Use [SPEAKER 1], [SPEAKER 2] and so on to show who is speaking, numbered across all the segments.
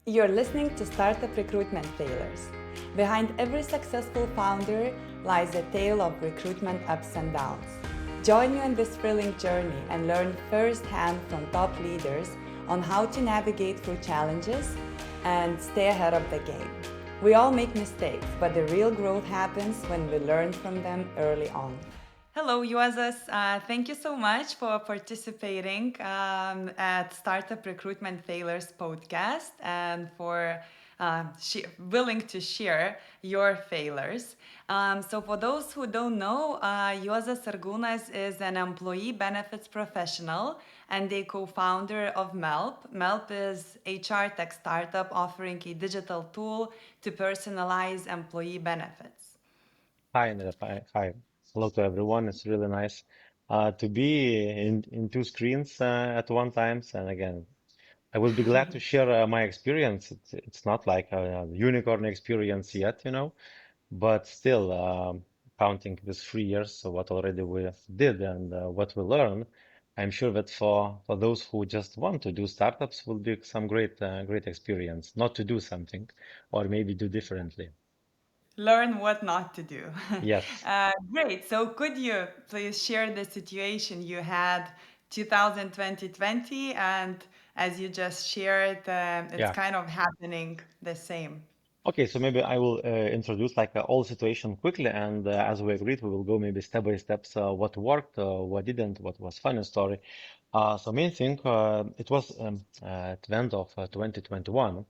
[SPEAKER 1] You're listening to Startup Recruitment Failures. Behind every successful founder lies a tale of recruitment ups and downs. Join me on this thrilling journey and learn firsthand from top leaders on how to navigate through challenges and stay ahead of the game. We all make mistakes, but the real growth happens when we learn from them early on. Hello, Juozas. Thank you so much for participating at Startup Recruitment Failures podcast and for willing to share your failures. So, for those who don't know, Juozas Sargunas is an employee benefits professional and a co-founder of Melp. Melp is HR tech startup offering a digital tool to personalize employee benefits.
[SPEAKER 2] Hi, Indre. Hi. Hello to everyone. It's really nice to be in two screens at one time. And again, I will be glad to share my experience. It's not like a unicorn experience yet, but still counting this 3 years, so what already we did and what we learned. I'm sure that for those who just want to do startups will be some great experience, not to do something or maybe do differently.
[SPEAKER 1] Learn what not to do.
[SPEAKER 2] Yes.
[SPEAKER 1] Great. So, could you please share the situation you had 2020, and as you just shared, it's
[SPEAKER 2] Yeah.
[SPEAKER 1] kind of happening the same.
[SPEAKER 2] Okay, so maybe I will introduce like all situation quickly, and as we agreed, we will go maybe step by steps. What worked, what didn't, what was funny story. So main thing, it was at the end of 2021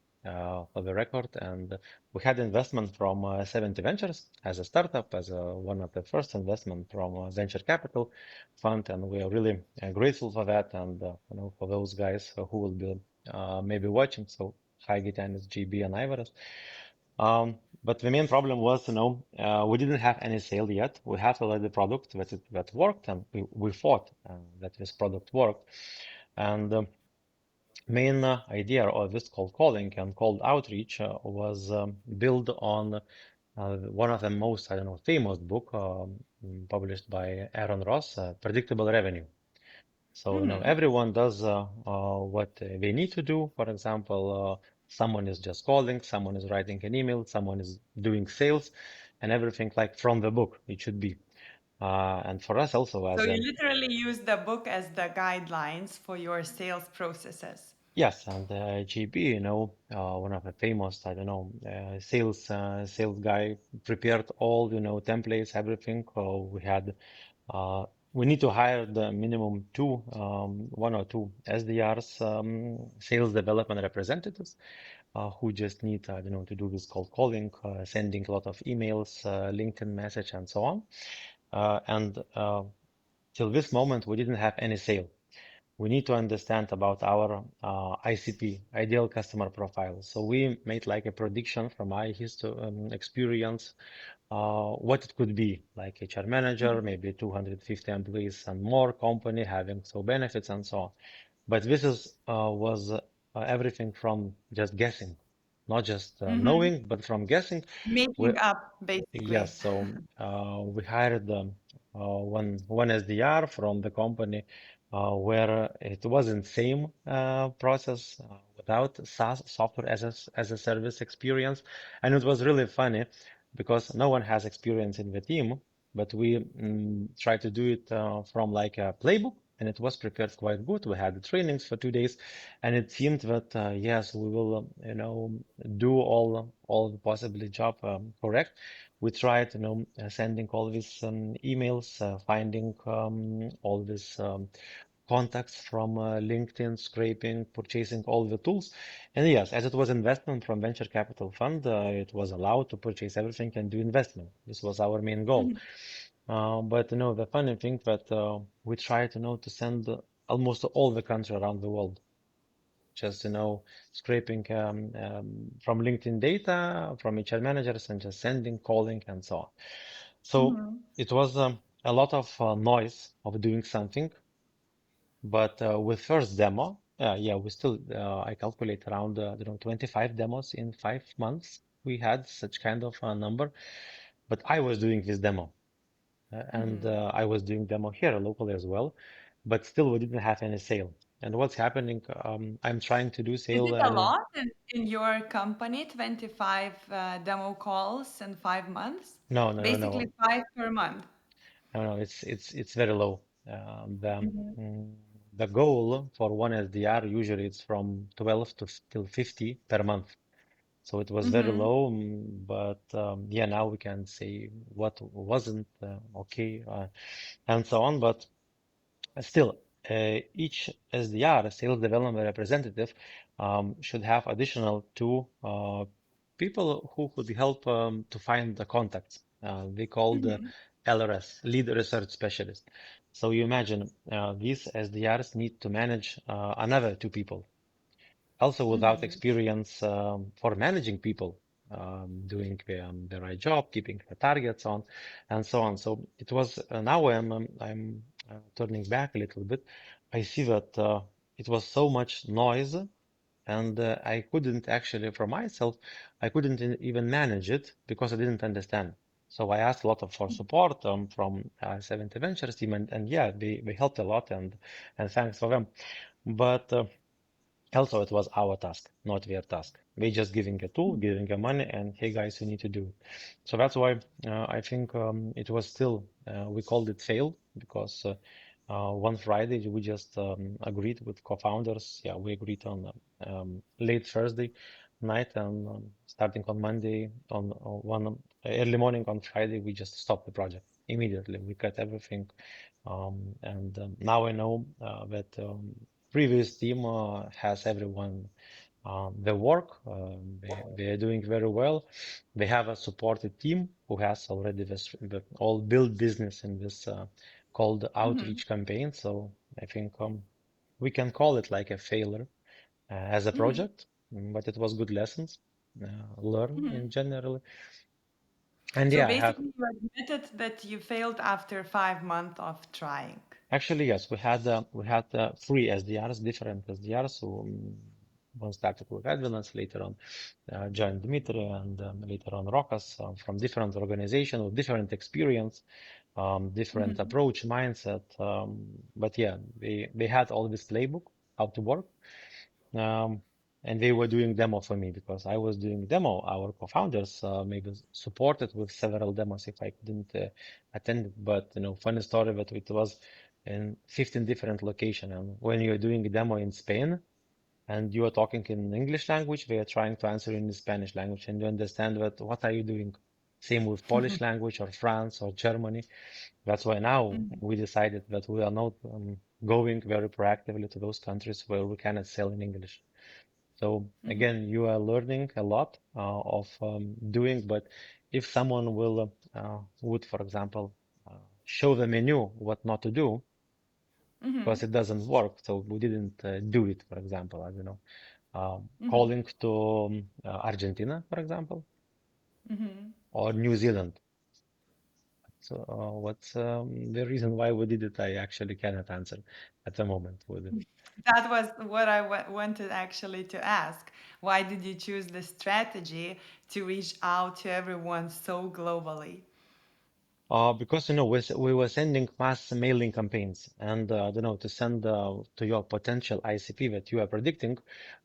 [SPEAKER 2] for the record, and we had investment from 70 Ventures as a startup, as one of the first investment from venture capital fund, and we are really grateful for that, and for those guys who will be maybe watching. So hi, Gitanis, GB, and Ivaras. But the main problem was, we didn't have any sale yet. We had already product that worked, and we thought that this product worked. And main idea of this cold calling and cold outreach was built on one of the most, I don't know, famous book published by Aaron Ross, Predictable Revenue. So,
[SPEAKER 1] Hmm.
[SPEAKER 2] everyone does what they need to do. For example, someone is just calling, someone is writing an email, someone is doing sales, and everything like from the book it should be. And for us also
[SPEAKER 1] So,
[SPEAKER 2] as
[SPEAKER 1] you
[SPEAKER 2] a
[SPEAKER 1] literally use the book as the guidelines for your sales processes.
[SPEAKER 2] yes, and GB, one of the famous, I don't know, sales guy prepared all, templates, everything. We had we need to hire the minimum one or two SDRs, sales development representatives, who just need, to do this cold calling, sending a lot of emails, LinkedIn message, and so on. And till this moment, we didn't have any sale. We need to understand about our ICP, ideal customer profile. So we made like a prediction from my experience, what it could be, like HR manager, maybe 250 employees and more company having so benefits and so on. But this is was everything from just guessing, not just
[SPEAKER 1] Hmm.
[SPEAKER 2] knowing, but from guessing. We,
[SPEAKER 1] Making up, basically.
[SPEAKER 2] yes, so we hired one SDR from the company where it wasn't same process without SaaS software as a service experience, and it was really funny because no one has experience in the team, but we tried to do it from like a playbook. And it was prepared quite good. We had the trainings for 2 days, and it seemed that yes, we will, do all the possibly job correct. We tried, sending all these emails, finding all these contacts from LinkedIn, scraping, purchasing all the tools. And yes, as it was investment from venture capital fund, it was allowed to purchase everything and do investment. This was our main goal. But the funny thing that we tried, to send almost all the country around the world. Just, scraping from LinkedIn data, from HR managers, and just sending, calling, and so on. So
[SPEAKER 1] Hmm.
[SPEAKER 2] it was a lot of noise of doing something, but with first demo, yeah, we still I calculate around 25 demos in 5 months. We had such kind of a number, but I was doing this demo, and I was doing demo here locally as well, but still we didn't have any sale. And what's happening? I'm trying to do
[SPEAKER 1] Is
[SPEAKER 2] sale
[SPEAKER 1] it a
[SPEAKER 2] and
[SPEAKER 1] lot in your company, 25 demo calls in 5 months?
[SPEAKER 2] no, no, no,
[SPEAKER 1] Basically
[SPEAKER 2] no,
[SPEAKER 1] five per month.
[SPEAKER 2] no, no. It's very low.
[SPEAKER 1] Mhm.
[SPEAKER 2] The goal for one SDR usually it's from 12 to till 50 per month. So it was very
[SPEAKER 1] Mhm.
[SPEAKER 2] low, but yeah, now we can say what wasn't okay and so on. But still, each SDR, sales development representative, should have additional two people who could help to find the contacts. They call the
[SPEAKER 1] Mhm.
[SPEAKER 2] LRS, lead research specialist. So you imagine these SDRs need to manage another two people also without
[SPEAKER 1] Mhm.
[SPEAKER 2] experience for managing people, doing the right job, keeping the targets on, and so on. So it was now I'm turning back a little bit. I see that it was so much noise, and I couldn't actually, for myself, I couldn't even manage it because I didn't understand. So I asked a lot of for support from 70 Ventures team, and yeah, they helped a lot, and thanks for them. But also, it was our task, not their task. We just giving a tool, giving a money, and hey guys, you need to do it. So that's why I think it was still we called it fail because one Friday we just agreed with co-founders. Yeah, we agreed on late Thursday night and starting on Monday on one early morning on Friday we just stopped the project immediately. We cut everything, and now I know that. Previous team has everyone their work. They are doing very well. They have a supported team who has already this the all build business in this called
[SPEAKER 1] Mhm.
[SPEAKER 2] outreach campaign. So I think we can call it like a failure as a
[SPEAKER 1] Mhm.
[SPEAKER 2] project, but it was good lessons learned
[SPEAKER 1] Mhm.
[SPEAKER 2] in general. And
[SPEAKER 1] So
[SPEAKER 2] yeah, I have.
[SPEAKER 1] basically, you admitted that you failed after 5 months of trying.
[SPEAKER 2] Actually, yes, we had three SDRs, different SDRs. So one started with Advance, later on joined Dmitry, and later on Rokas from different organizations with different experience, different
[SPEAKER 1] Mhm.
[SPEAKER 2] approach, mindset. But yeah, they had all this playbook how to work. Um, and they were doing demo for me because I was doing demo. Our co-founders maybe supported with several demos if I couldn't attend it. But funny story that it was in 15 different locations. And when you're doing a demo in Spain and you are talking in English language, they are trying to answer in the Spanish language, and you understand that what are you doing? Same with Polish language or France or Germany. That's why now
[SPEAKER 1] Mhm.
[SPEAKER 2] we decided that we are not going very proactively to those countries where we cannot sell in English. So
[SPEAKER 1] Mhm.
[SPEAKER 2] again, you are learning a lot of doing, but if someone will would, for example, show the menu what not to do, because
[SPEAKER 1] Mhm.
[SPEAKER 2] it doesn't work, so we didn't do it. For example, I don't know,
[SPEAKER 1] Mhm.
[SPEAKER 2] calling to Argentina, for example,
[SPEAKER 1] Mhm.
[SPEAKER 2] or New Zealand. So what's the reason why we did it? I actually cannot answer at the moment with it.
[SPEAKER 1] That was what I wanted actually to ask. Why did you choose the strategy to reach out to everyone so globally?
[SPEAKER 2] Because we were sending mass mailing campaigns, and to send to your potential ICP that you are predicting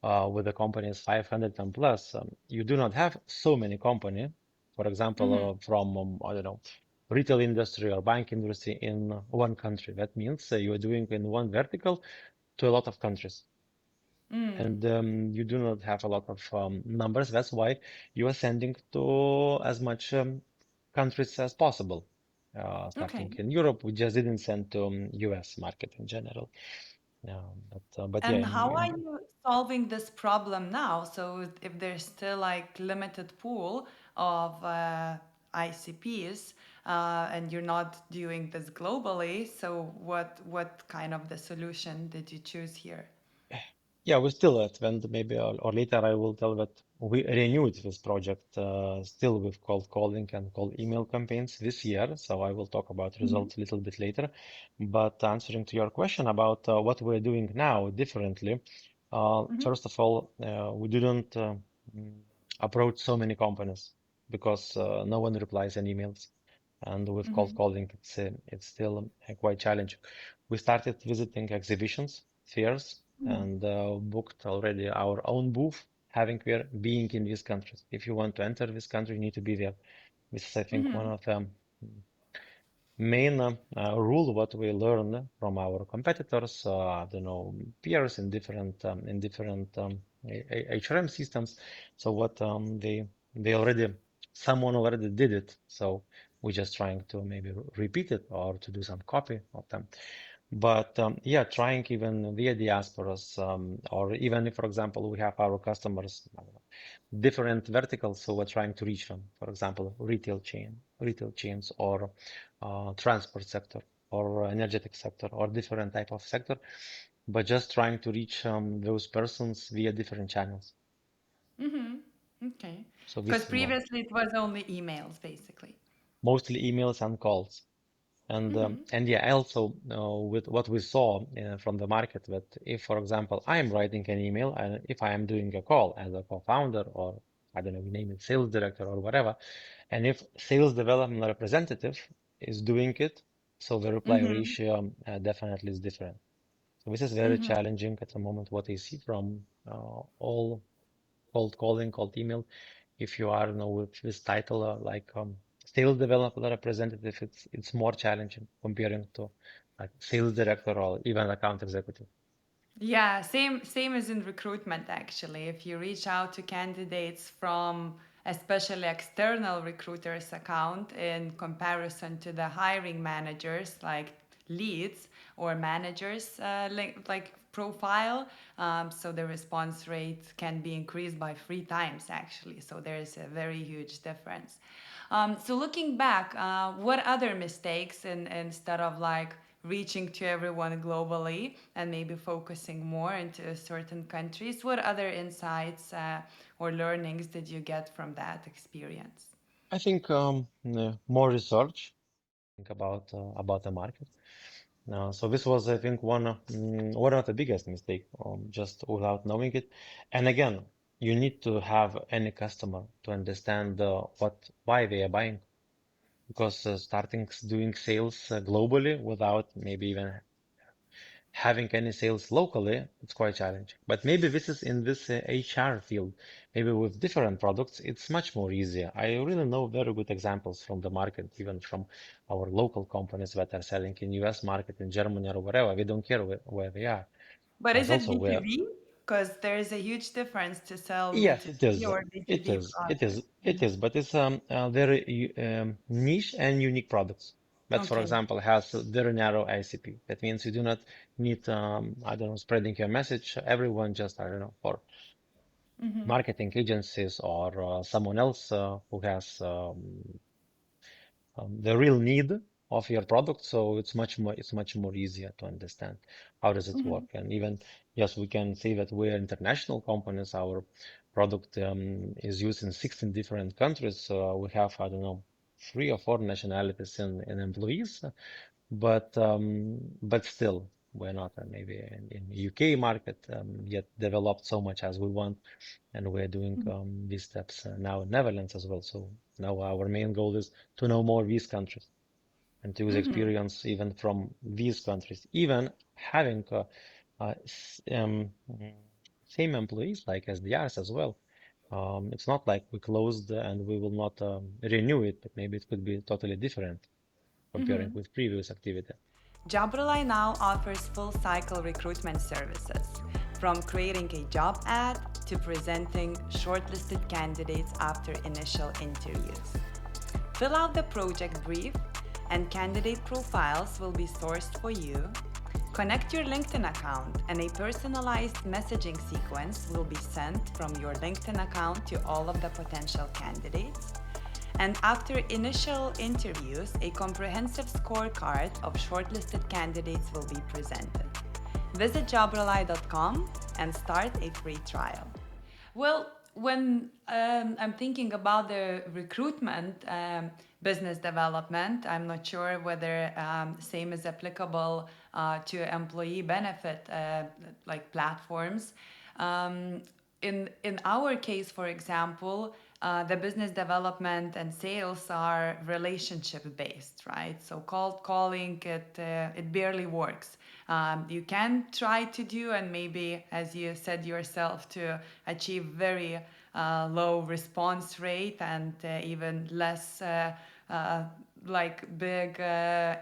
[SPEAKER 2] with the companies 500 and plus, you do not have so many company, for example,
[SPEAKER 1] Mhm.
[SPEAKER 2] from I don't know, retail industry or bank industry in one country. That means you are doing in one vertical to a lot of countries,
[SPEAKER 1] Mm.
[SPEAKER 2] and you do not have a lot of numbers. That's why you are sending to as much countries as possible. Starting
[SPEAKER 1] Okay.
[SPEAKER 2] in Europe, we just didn't send to US market in general. But yeah,
[SPEAKER 1] And how are you solving this problem now? So if there's still like limited pool of ICPs and you're not doing this globally, so what kind of the solution did you choose here?
[SPEAKER 2] yeah, we still at when maybe or later I will tell that we renewed this project still with cold calling and cold email campaigns this year. So I will talk about
[SPEAKER 1] Mhm.
[SPEAKER 2] results a little bit later. But answering to your question about what we're doing now differently,
[SPEAKER 1] Mhm.
[SPEAKER 2] first of all, we didn't mm, approach so many companies because no one replies in emails. And with cold
[SPEAKER 1] Mhm.
[SPEAKER 2] calling, it's still quite challenging. We started visiting exhibitions fairs and booked already our own booth, having being in these countries. If you want to enter this country, you need to be there. This is, I think, one of the main rule what we learn from our competitors, I don't know, peers in different HRM systems. So what they already someone already did it. So we're just trying to maybe repeat it or to do some copy of them. But yeah, trying even via diasporas, or even if, for example, we have our customers, I don't know, different verticals, so we're trying to reach them. For example, retail chains, or transport sector, or energetic sector, or different type of sector, but just trying to reach those persons via different channels.
[SPEAKER 1] Okay.
[SPEAKER 2] So
[SPEAKER 1] Because
[SPEAKER 2] this is more
[SPEAKER 1] previously it was only emails, basically.
[SPEAKER 2] mostly emails and calls. And yeah, also with what we saw from the market, that if, for example, I am writing an email and if I am doing a call as a co-founder, or I don't know, we name it sales director or whatever, and if sales development representative is doing it, so the reply ratio definitely is different. So this is very challenging at the moment. What I see from all cold calling, cold email, if you are, you know, with this title like sales development representative, it's more challenging comparing to like sales director or even account executive.
[SPEAKER 1] Yeah, same as in recruitment actually. If you reach out to candidates from especially external recruiters account in comparison to the hiring managers like leads or managers like profile, so the response rate can be increased by 3 times actually. So there is a very huge difference. So looking back, what other mistakes instead of like reaching to everyone globally and maybe focusing more into certain countries, what other insights or learnings did you get from that experience?
[SPEAKER 2] I think more research about the market. So this was, I think, one of the biggest mistake, just without knowing it. And again, you need to have any customer to understand why they are buying, because starting doing sales globally without maybe even having any sales locally, it's quite challenging. But maybe this is in this HR field, maybe with different products, it's much more easier. I really know very good examples from the market, even from our local companies that are selling in US market, in Germany or wherever. We don't care where they are.
[SPEAKER 1] But is
[SPEAKER 2] As
[SPEAKER 1] it
[SPEAKER 2] also where
[SPEAKER 1] B2B? Because there is a huge difference to sell
[SPEAKER 2] Yes, it
[SPEAKER 1] B2C
[SPEAKER 2] is.
[SPEAKER 1] or
[SPEAKER 2] It
[SPEAKER 1] B2B
[SPEAKER 2] is. It is.
[SPEAKER 1] products.
[SPEAKER 2] It is. But it's very niche and unique products. That, for
[SPEAKER 1] Okay.
[SPEAKER 2] example, has a very narrow ICP. That means you do not need, I don't know, spreading your message. Everyone just, I don't know, for marketing agencies or someone else who has the real need of your product. So it's much more easier to understand how does it work. And even, yes, we can say that we're international companies. Our product is used in 16 different countries. We have, I don't know, 3 or 4 nationalities in employees, but still we're not maybe in UK market yet developed so much as we want, and we're doing these steps now in Netherlands as well. So now our main goal is to know more these countries and to use experience even from these countries, even having uh, s- um, mm, same employees like SDRs as well. It's not like we closed and we will not renew it, but maybe it could be totally different comparing with previous activity.
[SPEAKER 1] Jobrely now offers full cycle recruitment services, from creating a job ad to presenting shortlisted candidates after initial interviews. Fill out the project brief, and candidate profiles will be sourced for you. Connect your LinkedIn account, and a personalized messaging sequence will be sent from your LinkedIn account to all of the potential candidates. And after initial interviews, a comprehensive scorecard of shortlisted candidates will be presented. Visit jobrely.com and start a free trial. Well, when I'm thinking about the recruitment business development, I'm not sure whether same is applicable to employee benefit like platforms. Um, in our case, for example, the business development and sales are relationship based, right? So cold calling it barely works. you can try to do, and maybe, as you said yourself, to achieve very low response rate and even less like big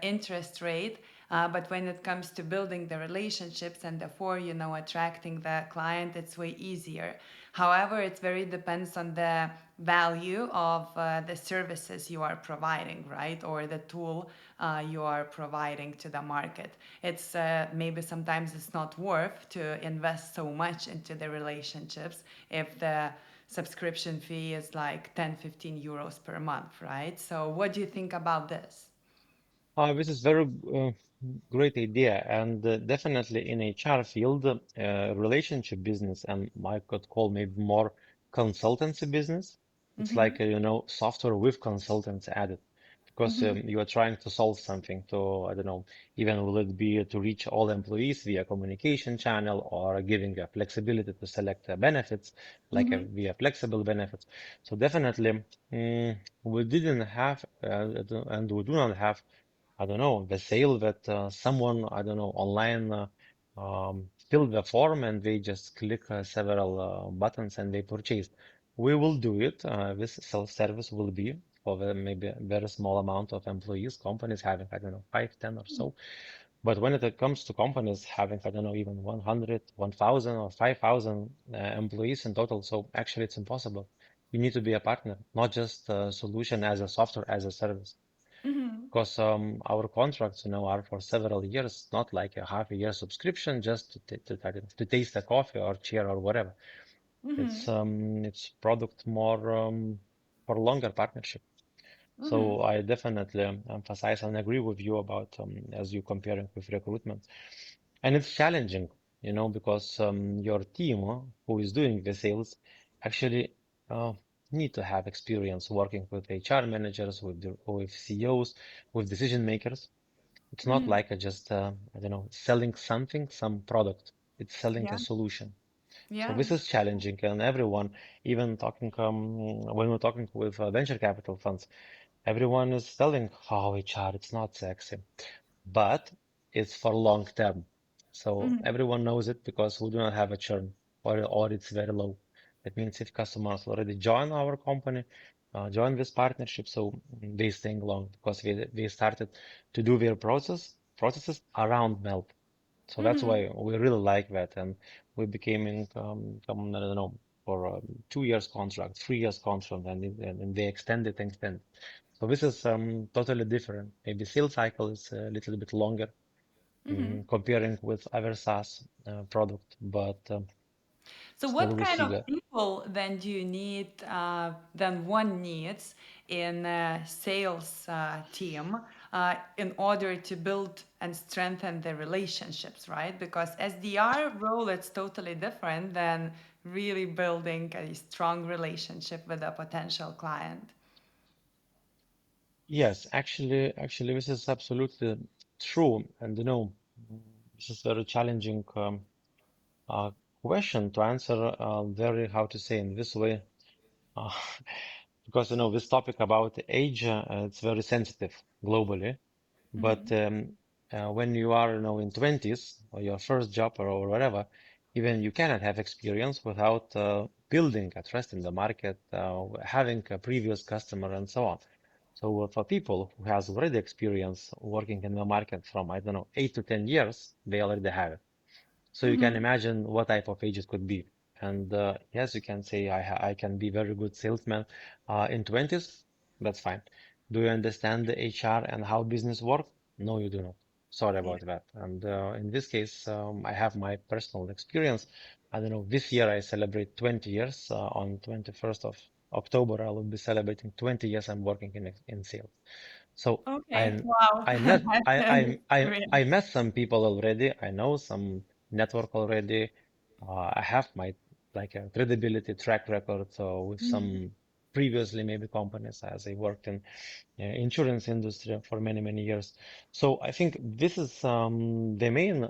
[SPEAKER 1] interest rate. But when it comes to building the relationships and therefore, attracting the client, it's way easier. However, it very depends on the value of the services you are providing, right? Or the tool you are providing to the market. It's maybe sometimes it's not worth to invest so much into the relationships if the subscription fee is like 10-15 euros per month, right? So what do you think about this?
[SPEAKER 2] This is very great idea, and definitely in HR field, relationship business, and I could call maybe more consultancy business. It's
[SPEAKER 1] Mm-hmm.
[SPEAKER 2] like software with consultants added, because
[SPEAKER 1] Mm-hmm.
[SPEAKER 2] you are trying to solve something to, I don't know, even will it be to reach all employees via communication channel, or giving you flexibility to select benefits, like
[SPEAKER 1] Mm-hmm.
[SPEAKER 2] via flexible benefits. So definitely, we didn't have, and we do not have, I don't know, the sale that someone, I don't know, online filled the form and they just click several buttons and they purchased. We will do it. This self-service will be for maybe a very small amount of employees, companies having, I don't know, 5, 10 or so. But when it comes to companies having, I don't know, even 100, 1,000 or 5,000 employees in total, so actually it's impossible. You need to be a partner, not just a solution as a software as a service.
[SPEAKER 1] Mm-hmm.
[SPEAKER 2] Because our contracts, are for several years, not like a half a year subscription just to taste a coffee or chair or whatever.
[SPEAKER 1] Mm-hmm.
[SPEAKER 2] It's product more for longer partnership.
[SPEAKER 1] Mm-hmm.
[SPEAKER 2] So I definitely emphasize and agree with you about as you comparing with recruitment, and it's challenging, because your team who is doing the sales actually uh, need to have experience working with HR managers, with CEOs, with decision makers. It's not
[SPEAKER 1] Mm-hmm.
[SPEAKER 2] like just, I don't know, selling something, some product. It's selling a
[SPEAKER 1] Yeah.
[SPEAKER 2] solution. So
[SPEAKER 1] Yeah.
[SPEAKER 2] this is challenging, and everyone, even talking when we're talking with venture capital funds, everyone is telling how HR it's not sexy, but it's for long term. So
[SPEAKER 1] Mm-hmm.
[SPEAKER 2] everyone knows it because we do not have a churn, or it's very low. That means if customers already join our company, join this partnership, so they staying long because they started to do their processes around Melp. So that's
[SPEAKER 1] Mm-hmm.
[SPEAKER 2] why we really like that, and we became I don't know, for 2 years contract, 3 years contract, and they extended. So this is totally different. Maybe sales cycle is a little bit longer
[SPEAKER 1] Mm-hmm.
[SPEAKER 2] comparing with other SaaS product, but
[SPEAKER 1] So
[SPEAKER 2] still
[SPEAKER 1] what
[SPEAKER 2] we
[SPEAKER 1] kind
[SPEAKER 2] see
[SPEAKER 1] of
[SPEAKER 2] that.
[SPEAKER 1] people then do you need, then one needs in a sales team in order to build and strengthen the relationships, right? Because SDR role, it's totally different than really building a strong relationship with a potential client.
[SPEAKER 2] Yes, actually, this is absolutely true, and this is very challenging uh, question to answer. Very how to say in this way. Uh, because this topic about age, it's very sensitive globally. But
[SPEAKER 1] Mm-hmm.
[SPEAKER 2] when you are in 20s or your first job or whatever, even you cannot have experience without building a trust in the market, having a previous customer and so on. So for people who has already experience working in the market from, I don't know, 8 to 10 years, they already have it. So you can
[SPEAKER 1] Mm-hmm.
[SPEAKER 2] imagine what type of ages could be. And yes, you can say I can be very good salesman in 20s. That's fine. Do you understand the HR and how business work? No, you do not. Sorry
[SPEAKER 1] Yeah.
[SPEAKER 2] about that. And in this case, I have my personal experience. I don't know. This year I celebrate 20 years. On 21st of October, I will be celebrating 20 years I'm working in sales. So
[SPEAKER 1] Okay.
[SPEAKER 2] I
[SPEAKER 1] Wow.
[SPEAKER 2] I met
[SPEAKER 1] That's an
[SPEAKER 2] I
[SPEAKER 1] experience.
[SPEAKER 2] met some people already. I know some network already. I have my like a credibility track record with
[SPEAKER 1] Mhm.
[SPEAKER 2] some previously maybe companies as I worked in insurance industry for many years. So I think this is the main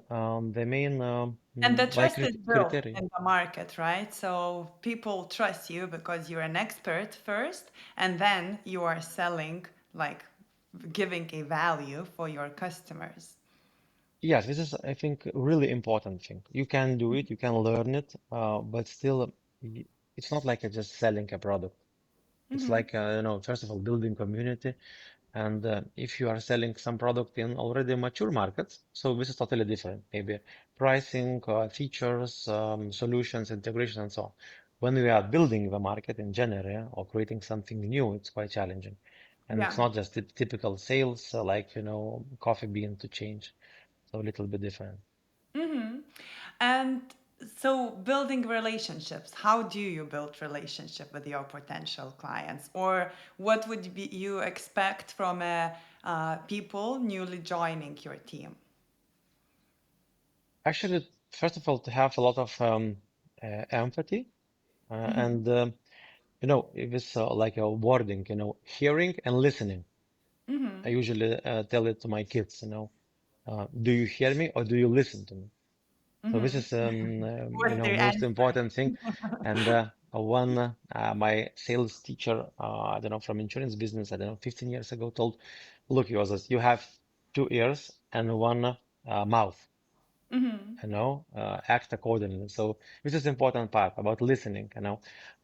[SPEAKER 1] And the
[SPEAKER 2] like
[SPEAKER 1] trust is built
[SPEAKER 2] criteria.
[SPEAKER 1] in the market, right? So people trust you because you're an expert first, and then you are selling, like giving a value for your customers.
[SPEAKER 2] Yes, this is, I think, really important thing. You can do it, you can learn it, but still, y- it's not like just selling a product. It's
[SPEAKER 1] Mm-hmm.
[SPEAKER 2] like, first of all, building community. And if you are selling some product in already mature markets, so this is totally different. Maybe pricing, features, solutions, integration, and so on. When we are building the market in general, yeah, or creating something new, it's quite challenging. And it's
[SPEAKER 1] Yeah.
[SPEAKER 2] not just the typical sales, like, coffee bean to change. So a little bit different.
[SPEAKER 1] Mm-hmm. And so building relationships, how do you build relationship with your potential clients? Or what would be you expect from people newly joining your team?
[SPEAKER 2] Actually, first of all, to have a lot of empathy
[SPEAKER 1] Mm-hmm.
[SPEAKER 2] and it was like a wording, hearing and listening. I
[SPEAKER 1] Mm-hmm.
[SPEAKER 2] usually tell it to my kids, do you hear me or do you listen to me? So this
[SPEAKER 1] Mm-hmm.
[SPEAKER 2] is,
[SPEAKER 1] What's their
[SPEAKER 2] most
[SPEAKER 1] answer?
[SPEAKER 2] important thing. And one, my sales teacher, I don't know, from insurance business, I don't know, 15 years ago, told, look, Juozas, you have two ears and one mouth.
[SPEAKER 1] Mm-hmm.
[SPEAKER 2] Act accordingly. So this is important part about listening,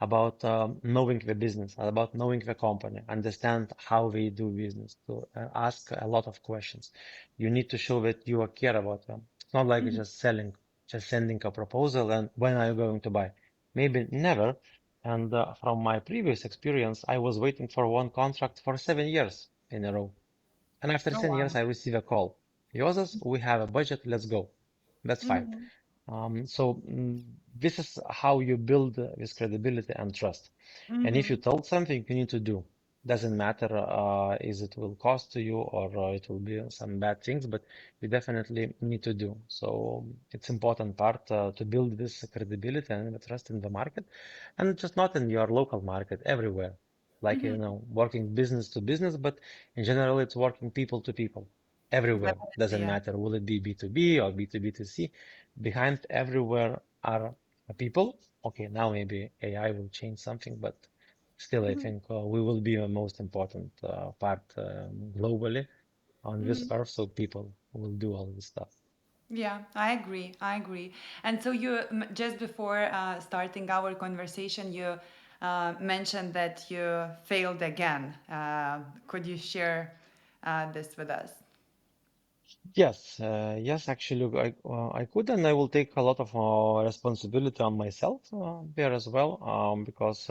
[SPEAKER 2] about knowing the business, about knowing the company, understand how they do business, to ask a lot of questions. You need to show that you care about them. It's not like just selling, just sending a proposal and when are you going to buy? Maybe never. And from my previous experience, I was waiting for one contract for 7 years in a row. And after
[SPEAKER 1] Oh
[SPEAKER 2] 10 years,
[SPEAKER 1] wow.
[SPEAKER 2] I receive a call. Joseph, we have a budget. Let's go. That's fine.
[SPEAKER 1] Mm-hmm.
[SPEAKER 2] This is how you build this credibility and trust. And if you
[SPEAKER 1] Mm-hmm.
[SPEAKER 2] told something, you need to do. Doesn't matter, is it will cost to you or it will be some bad things, but you definitely need to do. So it's important part to build this credibility and the trust in the market, and just not in your local market, everywhere. Like,
[SPEAKER 1] Mm-hmm.
[SPEAKER 2] working business to business, but in general, it's working people to people everywhere.
[SPEAKER 1] Definitely,
[SPEAKER 2] Doesn't
[SPEAKER 1] yeah.
[SPEAKER 2] matter, will it be B2B or B2B to C. Behind everywhere are people. Okay, now maybe AI will change something, but still, I think we will be the most important part globally on this
[SPEAKER 1] Mm-hmm.
[SPEAKER 2] earth, so people will do all this stuff.
[SPEAKER 1] Yeah, I agree. I agree. And so just before starting our conversation, you mentioned that you failed again. Could you share this with us?
[SPEAKER 2] Yes, yes, actually, I could, and I will take a lot of responsibility on myself there as well, because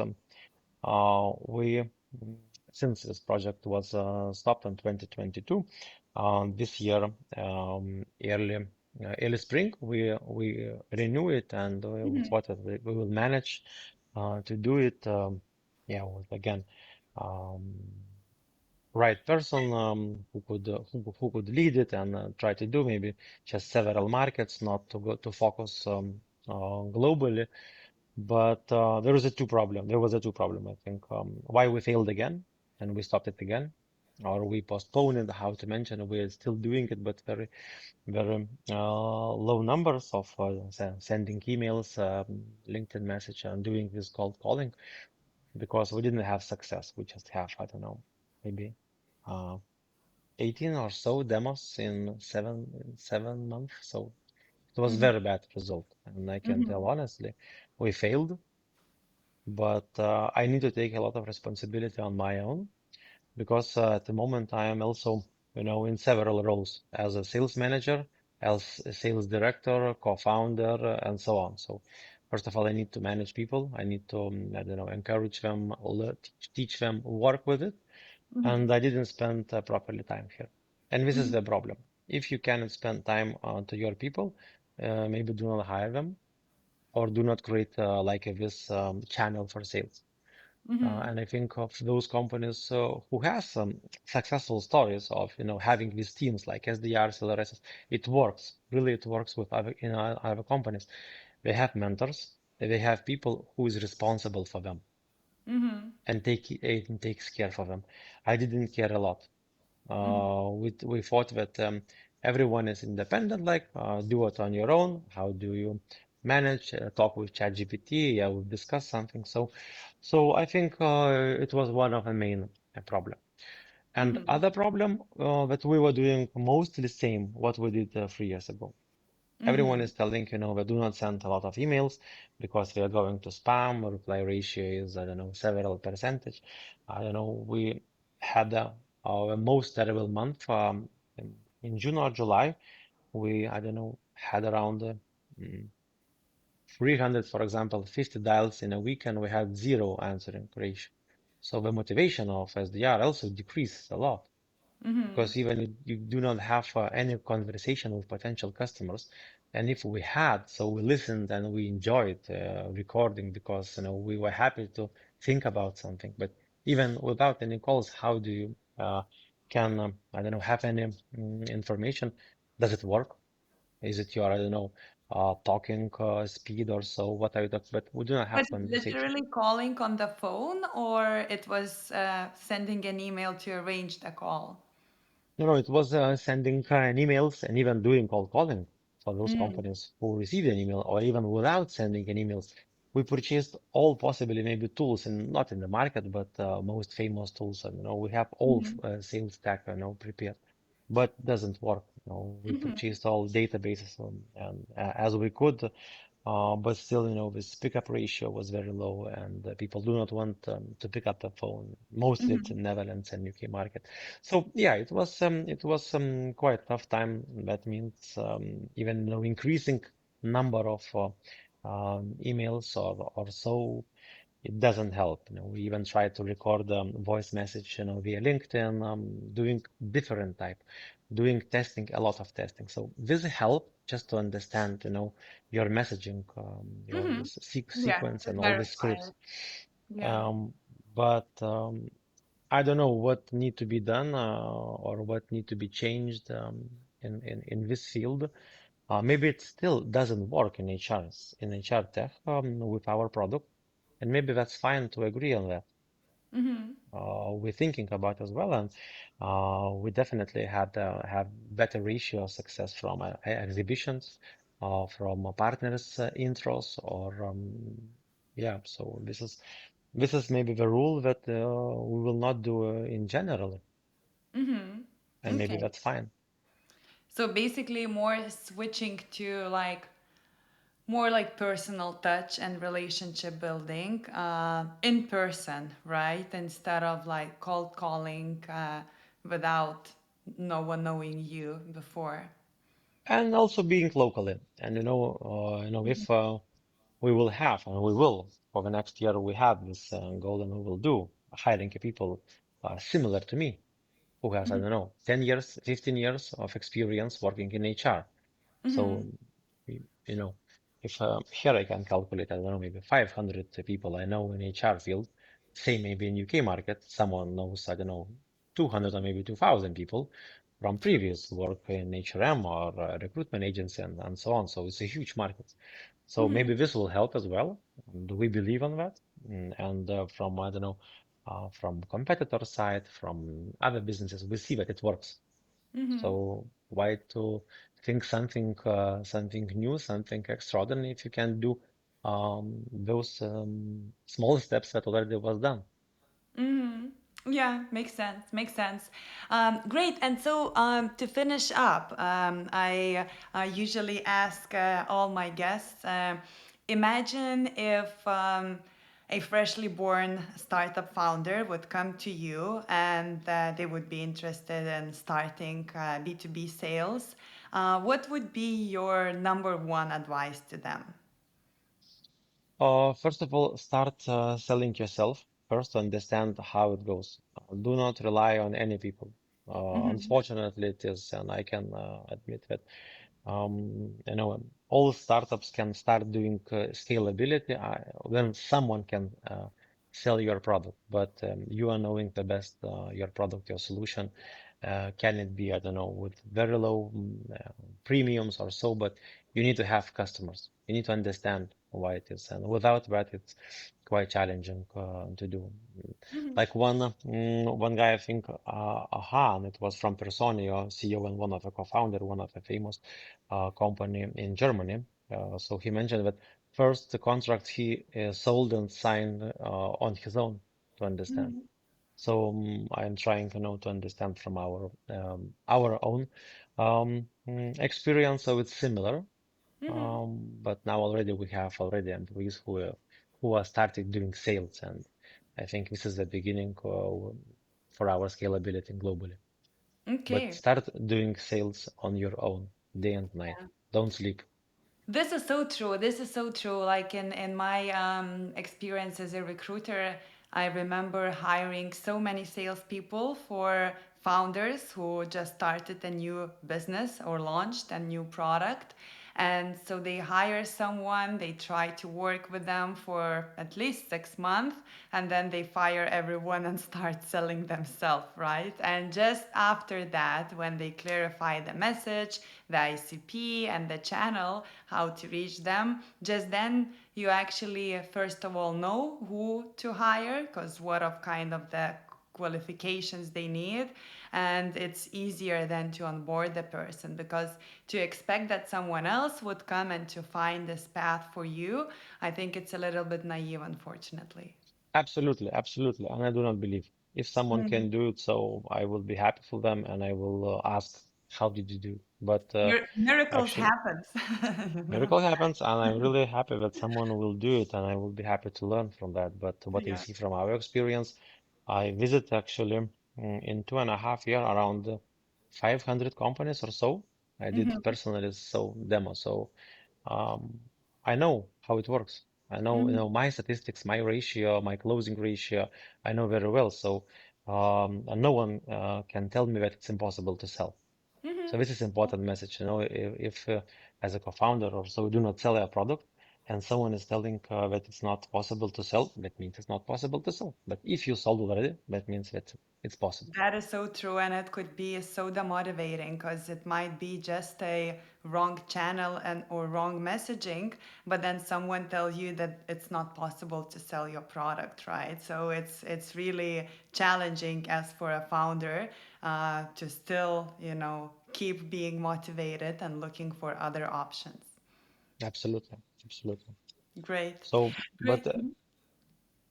[SPEAKER 2] we, mm, since this project was stopped in 2022, this year, early spring, we renew it, and we
[SPEAKER 1] Hmm.
[SPEAKER 2] thought that we will manage to do it. Yeah, with again. Um, right person who could lead it and try to do maybe just several markets, not to go to focus globally. But there was a two problem. There was a two problem, I think. Why we failed again and we stopped it again, or we postponed it. How to mention we're still doing it, but very very low numbers of sending emails, LinkedIn message, and doing this cold calling because we didn't have success. We just have, I don't know, maybe. Uh, 18 or so demos in 7 months. So it was
[SPEAKER 1] Hmm.
[SPEAKER 2] very bad result. And I can tell
[SPEAKER 1] Hmm.
[SPEAKER 2] honestly, we failed, but I need to take a lot of responsibility on my own because at the moment I am also, in several roles as a sales manager, as a sales director, co-founder, and so on. So first of all, I need to manage people. I need to, I don't know, encourage them, teach them, work with it,
[SPEAKER 1] Hmm.
[SPEAKER 2] and I didn't spend properly time here. And this is
[SPEAKER 1] Hmm.
[SPEAKER 2] the problem. If you cannot spend time to your people, maybe do not hire them or do not create like this channel for sales.
[SPEAKER 1] Hmm.
[SPEAKER 2] And I think of those companies who has some successful stories of having these teams like SDR, CLRS. It works really. It works with other companies. They have mentors. They have people who is responsible for them
[SPEAKER 1] Hmm.
[SPEAKER 2] and takes care for them. I didn't care a lot. We thought that everyone is independent, like do it on your own. How do you manage? Talk with ChatGPT. Yeah, we'll discuss something. So I think it was one of the main problem. And other problem that we were doing mostly same what we did 3 years ago. Everyone is telling, we do not send a lot of emails because we are going to spam. Reply ratio is, I don't know, several percentage. I don't know. We had our most terrible month in June or July. We, I don't know, had around 300, for example, 50 dials in a week, and we had zero answering ratio. So the motivation of SDR also decreased a lot because even you do not have any conversation with potential customers. And if we had, so we listened and we enjoyed recording because we were happy to think about something. But even without any calls, how do you can I don't know have any information? Does it work? Is it your I don't know talking speed or so? What are you talking? But we do not
[SPEAKER 1] Was
[SPEAKER 2] have
[SPEAKER 1] it
[SPEAKER 2] conversation.
[SPEAKER 1] literally calling on the phone or it was sending an email to arrange the call?
[SPEAKER 2] No, it was sending emails and even doing cold calling for those
[SPEAKER 1] Mm.
[SPEAKER 2] companies who received an email, or even without sending an emails. We purchased all possibly maybe tools, and not in the market, but most famous tools. And we have all
[SPEAKER 1] Mhm.
[SPEAKER 2] sales stack, prepared, but doesn't work. We
[SPEAKER 1] Mhm.
[SPEAKER 2] purchased all databases and as we could. But still, this pickup ratio was very low, and people do not want to pick up the phone. Mostly, it's
[SPEAKER 1] Mhm.
[SPEAKER 2] in Netherlands and UK market. So yeah, it was quite tough time. That means even increasing number of emails or so, it doesn't help. We even try to record voice message, via LinkedIn, doing different type, doing testing, a lot of testing. So this help just to understand, your messaging, your
[SPEAKER 1] Mhm. Yeah,
[SPEAKER 2] sequence
[SPEAKER 1] to
[SPEAKER 2] and all the
[SPEAKER 1] clarify
[SPEAKER 2] scripts.
[SPEAKER 1] it. Yeah.
[SPEAKER 2] Um, but I don't know what need to be done or what need to be changed in this field. Maybe it still doesn't work in HR tech with our product, and maybe that's fine to agree on that.
[SPEAKER 1] Mhm.
[SPEAKER 2] We're thinking about as well, and we definitely had have better ratio of success from exhibitions, from partners intros, or yeah. So this is maybe the rule that we will not do in general,
[SPEAKER 1] Mhm.
[SPEAKER 2] and maybe
[SPEAKER 1] Okay.
[SPEAKER 2] that's fine.
[SPEAKER 1] So basically more switching to like more like personal touch and relationship building in person, right? Instead of like cold calling without no one knowing you before.
[SPEAKER 2] And also being locally, and if we will have, and we will for the next year, we have this goal, and we will do hiring people similar to me, who has, I don't know, 10 years, 15 years of experience working in HR. So, you know, if here I can calculate, I don't know, maybe 500 people I know in HR field, say maybe in UK market, someone knows, I don't know, 200 or maybe 2000 people from previous work in HRM or recruitment agency and so on. So it's a huge market. So maybe this will help as well. And we believe on that. And from, I don't know, from competitor side, from other businesses, we see that it works. So why to think something new, something extraordinary if you can do those small steps that already was done?
[SPEAKER 1] Yeah, makes sense. Makes sense. Great. And so to finish up, I usually ask all my guests imagine if a freshly born startup founder would come to you and they would be interested in starting B2B sales. What would be your number one advice to them?
[SPEAKER 2] First of all, start selling yourself first to understand how it goes. Do not rely on any people. Unfortunately, it is, and I can admit that. All startups can start doing scalability when someone can sell your product, but you are knowing the best your product, your solution. Can it be, I don't know, with very low premiums or so, but you need to have customers. You need to understand why it is, and without that, it's quite challenging to do. Like one guy, I think, Ahan, it was from Personio, CEO and one of the co-founder, one of the famous company in Germany. So he mentioned that first the contract he sold and signed on his own to understand. So I'm trying, to understand from our own experience. So it's similar, but now already we have already employees who are starting doing sales, and I think this is the beginning for our scalability globally. But
[SPEAKER 1] Okay.
[SPEAKER 2] start doing sales on your own, day and night. Don't sleep.
[SPEAKER 1] This is so true. This is so true. Like in my experience as a recruiter, I remember hiring so many salespeople for founders who just started a new business or launched a new product. And so they hire someone, they try to work with them for at least 6 months, and then they fire everyone and start selling themselves, right? And just after that, when they clarify the message, the ICP, and the channel, how to reach them, just then you actually, first of all, know who to hire, because what of kind of the qualifications they need, and it's easier then to onboard the person, because to expect that someone else would come and to find this path for you, I think it's a little bit naive, unfortunately.
[SPEAKER 2] Absolutely, absolutely. And I do not believe if someone can do it, so I will be happy for them and I will ask, how did you do? But
[SPEAKER 1] Miracles
[SPEAKER 2] actually,
[SPEAKER 1] happens. you know
[SPEAKER 2] miracle happens, and I'm really happy that someone will do it, and I will be happy to learn from that. But what I
[SPEAKER 1] yeah.
[SPEAKER 2] see from our experience, I visit actually in 2.5 years around 500 companies or so. I did
[SPEAKER 1] Mhm.
[SPEAKER 2] personally so demo, so um, I know how it works. I know,
[SPEAKER 1] Mhm.
[SPEAKER 2] my statistics, my ratio, my closing ratio. I know very well. So and no one can tell me that it's impossible to sell.
[SPEAKER 1] Mhm.
[SPEAKER 2] So this is important message, if as a co-founder or so we do not sell a product and someone is telling that it's not possible to sell, that means it's not possible to sell. But if you sold already, that means that it's possible.
[SPEAKER 1] That is so true, and it could be so demotivating because it might be just a wrong channel and or wrong messaging, but then someone tells you that it's not possible to sell your product, right? So it's really challenging as for a founder to still, keep being motivated and looking for other options.
[SPEAKER 2] Absolutely, absolutely.
[SPEAKER 1] Great,
[SPEAKER 2] So, but
[SPEAKER 1] great.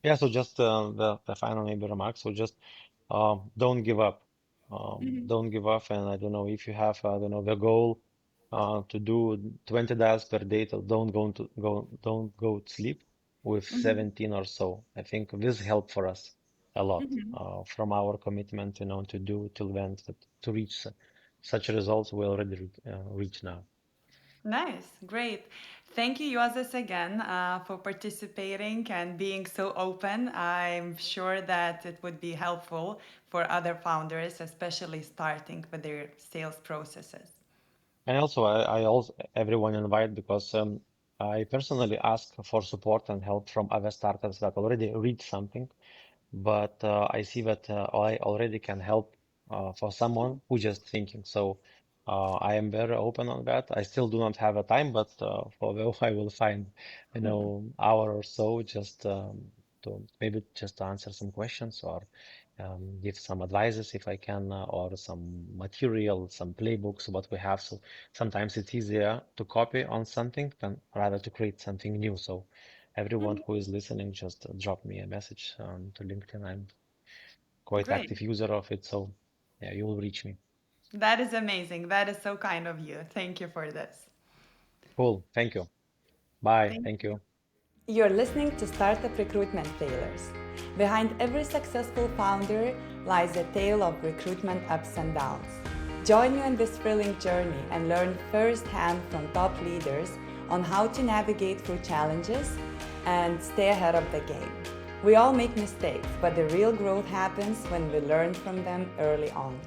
[SPEAKER 2] yeah, so just the final maybe remarks. So just don't give up. Don't give up. And I don't know if you have, I don't know, the goal to do 20 dials per day, so don't go to sleep with 17 or so. I think this helped for us a lot from our commitment, to do till then to reach such results we already reach now.
[SPEAKER 1] Nice, great. Thank you, Juozas, again for participating and being so open. I'm sure that it would be helpful for other founders, especially starting with their sales processes.
[SPEAKER 2] And also, I also everyone invite because I personally ask for support and help from other startups that already reach something, but I see that I already can help for someone who just thinking. So I am very open on that. I still do not have a time, but for the I will find, hour or so just to maybe just to answer some questions or give some advices if I can, or some material, some playbooks, what we have. So sometimes it's easier to copy on something than rather to create something new. So everyone
[SPEAKER 1] Mhm.
[SPEAKER 2] who is listening, just drop me a message to LinkedIn. I'm quite
[SPEAKER 1] Great.
[SPEAKER 2] active user of it, so yeah, you will reach me.
[SPEAKER 1] That is amazing. That is so kind of you. Thank you for this.
[SPEAKER 2] Cool. Thank you. Bye.
[SPEAKER 1] Thank
[SPEAKER 2] Thank
[SPEAKER 1] you.
[SPEAKER 2] you.
[SPEAKER 1] You're listening to Startup Recruitment Failures. Behind every successful founder lies a tale of recruitment ups and downs. Join me on this thrilling journey and learn firsthand from top leaders on how to navigate through challenges and stay ahead of the game. We all make mistakes, but the real growth happens when we learn from them early on.